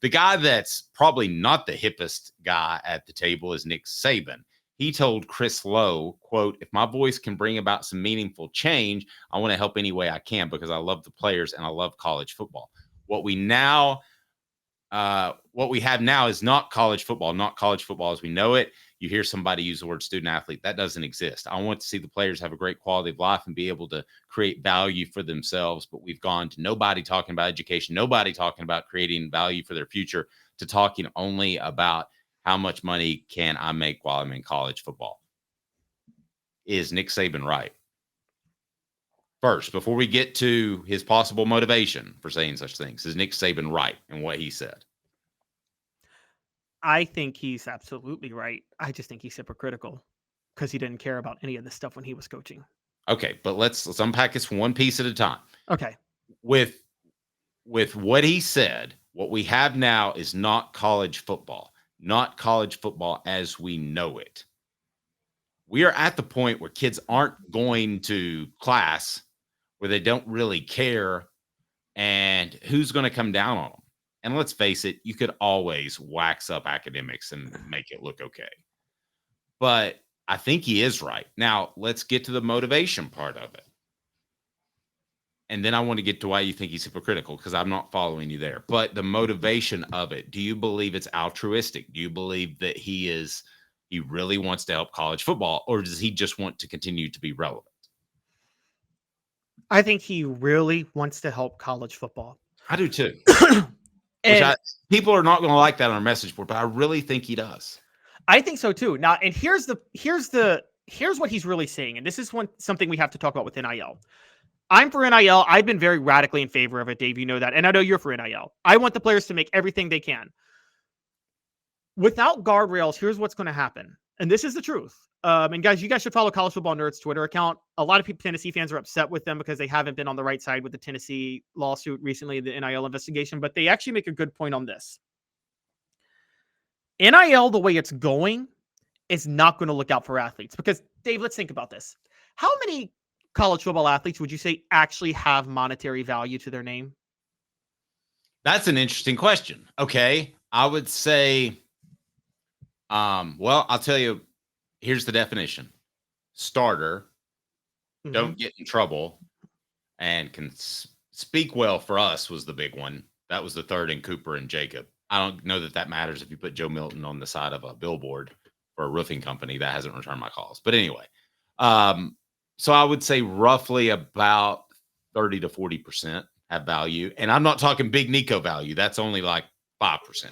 The guy that's probably not the hippest guy at the table is Nick Saban. He told Chris Lowe, quote, "If my voice can bring about some meaningful change, I want to help any way I can because I love the players and I love college football." What we have now is not college football as we know it. You hear somebody use the word student athlete. That doesn't exist. I want to see the players have a great quality of life and be able to create value for themselves. But we've gone to nobody talking about education, nobody talking about creating value for their future, to talking only about how much money can I make while I'm in college football. Is Nick Saban right? First, before we get to his possible motivation for saying such things, is Nick Saban right in what he said? I think he's absolutely right. I just think he's hypocritical because he didn't care about any of this stuff when he was coaching. Okay, but let's unpack this one piece at a time. Okay. With what he said, what we have now is not college football as we know it. We are at the point where kids aren't going to class, where they don't really care, and who's going to come down on them. And let's face it, you could always wax up academics and make it look okay. But I think he is right. Now, let's get to the motivation part of it. And then I want to get to why you think he's hypocritical, because I'm not following you there. But the motivation of it, do you believe it's altruistic? Do you believe that he really wants to help college football, or does he just want to continue to be relevant? I think he really wants to help college football. I do too. People are not going to like that on our message board, but I really think he does. I think so too. Now, and here's what he's really saying, and this is something we have to talk about with NIL. I'm for NIL. I've been very radically in favor of it, Dave. You know that. And I know you're for NIL. I want the players to make everything they can. Without guardrails, here's what's going to happen. And this is the truth. And guys, you guys should follow College Football Nerds Twitter account. A lot of people, Tennessee fans, are upset with them because they haven't been on the right side with the Tennessee lawsuit recently, the NIL investigation. But they actually make a good point on this. NIL, the way it's going, is not going to look out for athletes. Because, Dave, let's think about this. How many college football athletes would you say actually have monetary value to their name? That's an interesting question. Okay. I would say, well, I'll tell you, here's the definition. Starter, don't get in trouble, and can speak well for us was the big one. That was the third in Cooper and Jacob. I don't know that matters if you put Joe Milton on the side of a billboard for a roofing company that hasn't returned my calls. But anyway, so I would say roughly about 30 to 40% have value. And I'm not talking big Nico value. That's only like 5%.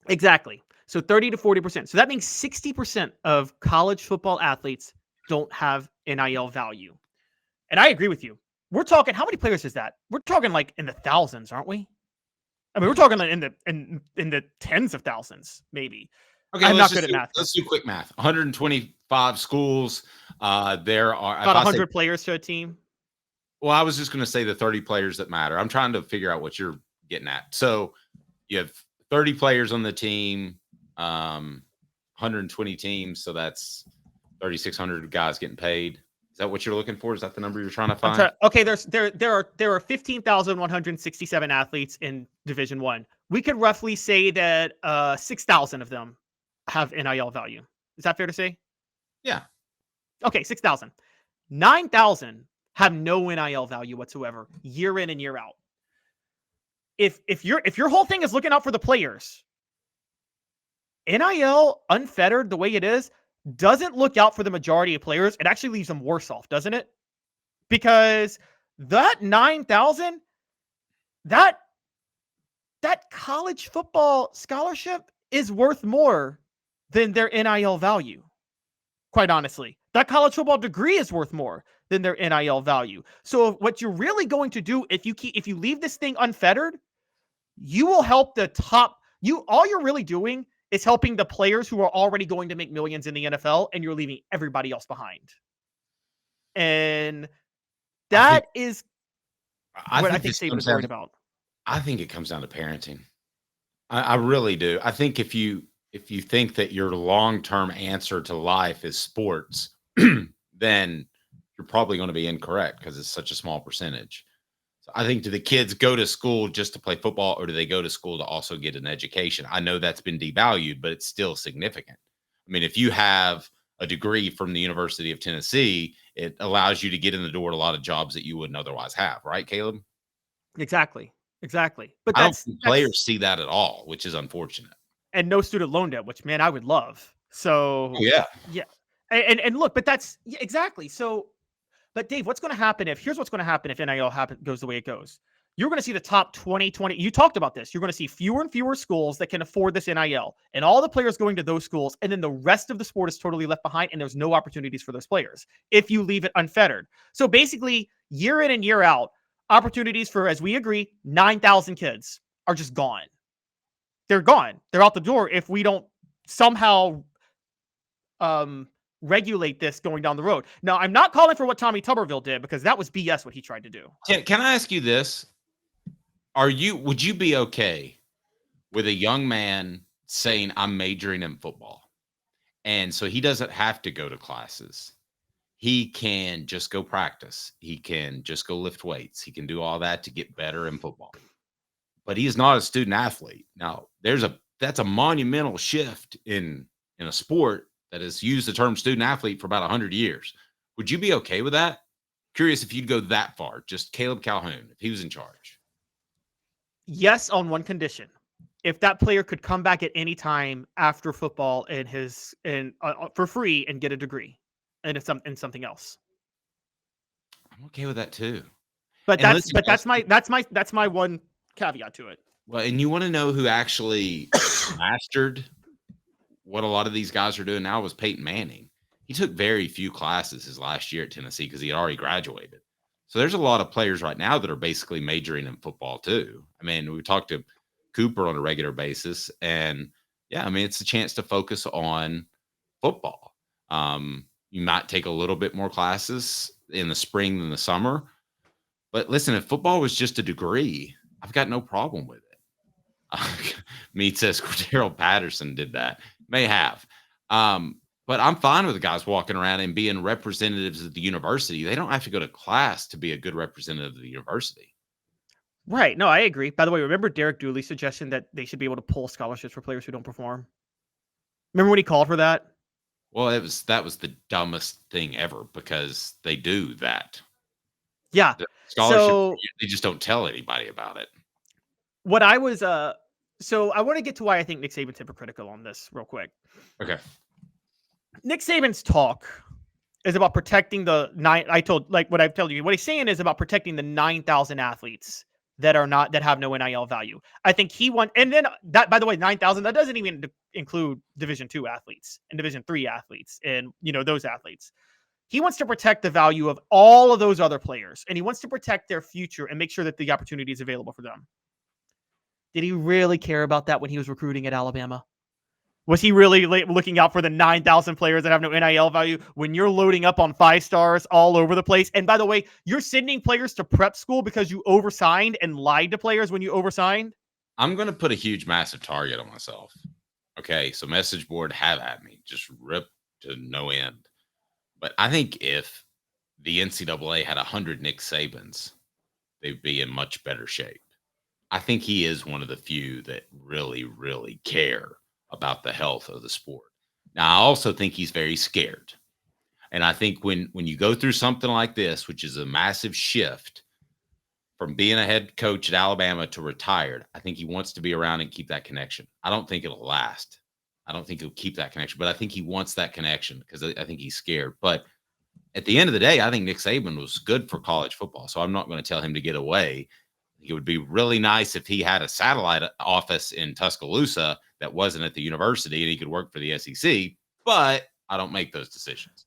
Exactly. So 30 to 40%. So that means 60% of college football athletes don't have NIL value. And I agree with you. We're talking, how many players is that? We're talking like in the thousands, aren't we? I mean, we're talking like in the tens of thousands, maybe. Okay, I'm not good at math. Let's do quick math. 125 schools. There are about 100 players to a team. Well, I was just going to say the 30 players that matter. I'm trying to figure out what you're getting at. So you have 30 players on the team, 120 teams. So that's 3,600 guys getting paid. Is that what you're looking for? Is that the number you're trying to find? Okay, there are 15,167 athletes in Division I. We could roughly say that 6,000 of them have NIL value. Is that fair to say? Yeah. Okay, 6,000. 9,000 have no NIL value whatsoever, year in and year out. If your whole thing is looking out for the players, NIL unfettered the way it is doesn't look out for the majority of players. It actually leaves them worse off, doesn't it? Because that 9,000, that college football scholarship is worth more than their NIL value. Quite honestly, that college football degree is worth more than their NIL value. So what you're really going to do if you leave this thing unfettered, you will help the top. All you're really doing is helping the players who are already going to make millions in the NFL, and you're leaving everybody else behind. And that is what I think Saban is worried about. I think it comes down to parenting. I really do. I think if you think that your long-term answer to life is sports, then you're probably going to be incorrect because it's such a small percentage. So I think, do the kids go to school just to play football, or do they go to school to also get an education? I know that's been devalued, but it's still significant. I mean, if you have a degree from the University of Tennessee, it allows you to get in the door to a lot of jobs that you wouldn't otherwise have, right, Caleb? Exactly. Exactly. But I don't that's think players see that at all, which is unfortunate. and no student loan debt, which man, I would love. Oh, So yeah. yeah. And look, but that's yeah, exactly. So but Dave, what's going to happen if here's what's going to happen if goes the way it goes. You're going to see the top 20. You talked about this. You're going to see fewer and fewer schools that can afford this NIL and all the players going to those schools. And then the rest of the sport is totally left behind. And there's no opportunities for those players if you leave it unfettered. So basically, year in and year out, opportunities for, as we agree, 9,000 kids are just gone. They're gone. They're out the door if we don't somehow regulate this going down the road. Now, I'm not calling for what Tommy Tuberville did because that was BS what he tried to do. Can I ask you this? Would you be okay with a young man saying, I'm majoring in football? And so he doesn't have to go to classes. He can just go practice. He can just go lift weights. He can do all that to get better in football. But he is not a student athlete. Now, that's a monumental shift in a sport that has used the term student athlete for about 100 years. Would you be okay with that? Curious if you'd go that far, just Caleb Calhoun, if he was in charge. Yes, on one condition. If that player could come back at any time after football for free and get a degree and something else. I'm okay with that too. But that's my one caveat to it. Well, and you want to know who actually mastered what a lot of these guys are doing now was Peyton Manning. He took very few classes his last year at Tennessee because he had already graduated. So there's a lot of players right now that are basically majoring in football too. I mean, we talked to Cooper on a regular basis, and yeah, I mean, it's a chance to focus on football. You might take a little bit more classes in the spring than the summer, but listen, if football was just a degree, I've got no problem with it. Mead says Cordero Patterson did that. May have. But I'm fine with the guys walking around and being representatives of the university. They don't have to go to class to be a good representative of the university. Right. No, I agree. By the way, remember Derek Dooley's suggestion that they should be able to pull scholarships for players who don't perform? Remember when he called for that? Well, that was the dumbest thing ever because they do that. Yeah. The scholarship, they just don't tell anybody about it. What I was so I want to get to why I think Nick Saban's hypocritical on this real quick. Okay. Nick Saban's talk is about protecting the nine. What I've told you. What he's saying is about protecting the 9,000 athletes that have no NIL value. I think and then that, by the way, 9,000, that doesn't even include Division II athletes and Division III athletes and those athletes. He wants to protect the value of all of those other players, and he wants to protect their future and make sure that the opportunity is available for them. Did he really care about that when he was recruiting at Alabama? Was he really looking out for the 9,000 players that have no NIL value when you're loading up on 5 stars all over the place? And by the way, you're sending players to prep school because you oversigned and lied to players when you oversigned? I'm going to put a huge, massive target on myself. Okay, so message board, have at me. Just rip to no end. But I think if the NCAA had 100 Nick Sabans, they'd be in much better shape. I think he is one of the few that really, really care about the health of the sport. Now, I also think he's very scared. And I think when you go through something like this, which is a massive shift from being a head coach at Alabama to retired, I think he wants to be around and keep that connection. I don't think it'll last. I don't think he'll keep that connection, but I think he wants that connection because I think he's scared. But at the end of the day, I think Nick Saban was good for college football. So I'm not going to tell him to get away. It would be really nice if he had a satellite office in Tuscaloosa that wasn't at the university and he could work for the SEC, but I don't make those decisions.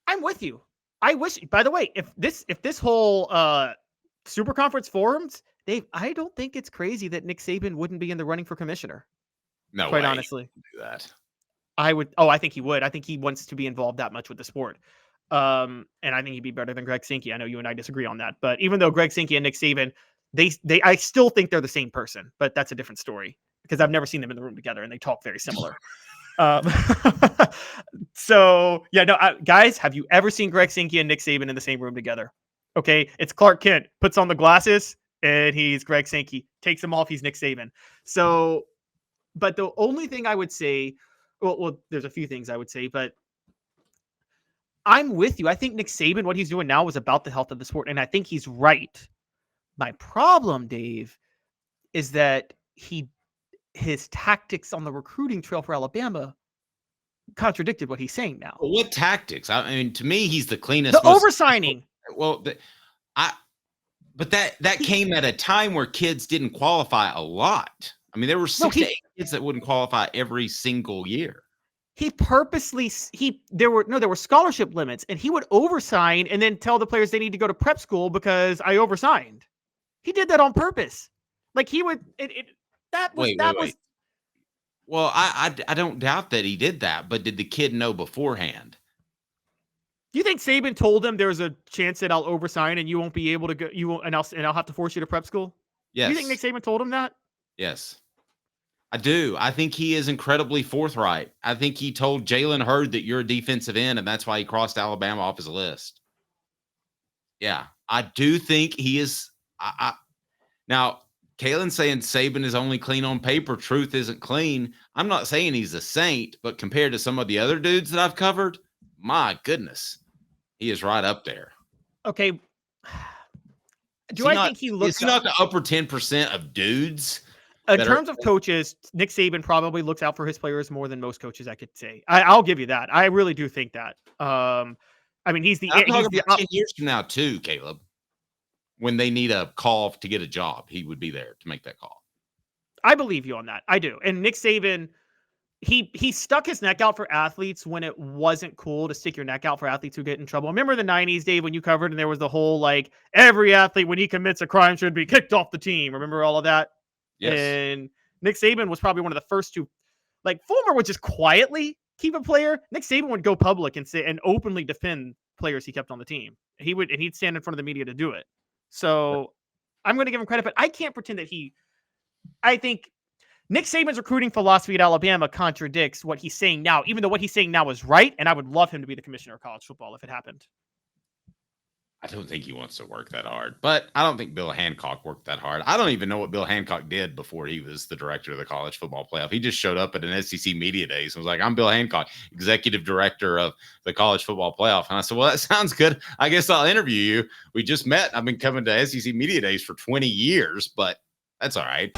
I'm with you. I wish, by the way, if this whole super conference forms, I don't think it's crazy that Nick Saban wouldn't be in the running for commissioner. No, quite honestly. Do that. I think he would. I think he wants to be involved that much with the sport. And I think he'd be better than Greg Sankey. I know you and I disagree on that, but even though Greg Sankey and Nick Saban, I still think they're the same person, but that's a different story because I've never seen them in the room together and they talk very similar. So yeah, no, guys, have you ever seen Greg Sankey and Nick Saban in the same room together? Okay, it's Clark Kent, puts on the glasses, and he's Greg Sankey. Takes them off, he's Nick Saban. So, but the only thing I would say, well, there's a few things I would say, but I'm with you. I think Nick Saban, what he's doing now is about the health of the sport, and I think he's right. My problem, Dave, is that his tactics on the recruiting trail for Alabama contradicted what he's saying now. Well, what tactics? I mean, to me, he's the cleanest. The oversigning. Well, but that came at a time where kids didn't qualify a lot. I mean, there were 6 to 8 kids that wouldn't qualify every single year. He purposely there were scholarship limits, and he would oversign and then tell the players they need to go to prep school because I oversigned. He did that on purpose. Like he would was. Well, I don't doubt that he did that, but did the kid know beforehand? Do you think Saban told him there's a chance that I'll oversign and you won't be able to go? You won't, and I'll have to force you to prep school. Yes. Do you think Nick Saban told him that? Yes, I do. I think he is incredibly forthright. I think he told Jalen Hurd that you're a defensive end, and that's why he crossed Alabama off his list. Yeah, I do think he is. Now, Kalen's saying Saban is only clean on paper. Truth isn't clean. I'm not saying he's a saint, but compared to some of the other dudes that I've covered, my goodness, he is right up there. Okay. Think he looks? Is he not the upper 10% of dudes? In terms of coaches, Nick Saban probably looks out for his players more than most coaches, I could say. I'll give you that. I really do think that. I mean, he's 10 years from now too, Caleb. When they need a call to get a job, he would be there to make that call. I believe you on that. I do. And Nick Saban, he stuck his neck out for athletes when it wasn't cool to stick your neck out for athletes who get in trouble. Remember the 90s, Dave, when you covered and there was the whole like every athlete when he commits a crime should be kicked off the team. Remember all of that? Yes. And Nick Saban was probably one of the first to, like, Fulmer would just quietly keep a player. Nick Saban would go public and say and openly defend players he kept on the team. He'd stand in front of the media to do it. So I'm going to give him credit, but I can't pretend that I think Nick Saban's recruiting philosophy at Alabama contradicts what he's saying now, even though what he's saying now is right. And I would love him to be the commissioner of college football if it happened. I don't think he wants to work that hard, but I don't think Bill Hancock worked that hard. I don't even know what Bill Hancock did before he was the director of the college football playoff. He just showed up at an SEC media days and was like, I'm Bill Hancock, executive director of the college football playoff. And I said, well, that sounds good. I guess I'll interview you. We just met. I've been coming to SEC media days for 20 years, but that's all right.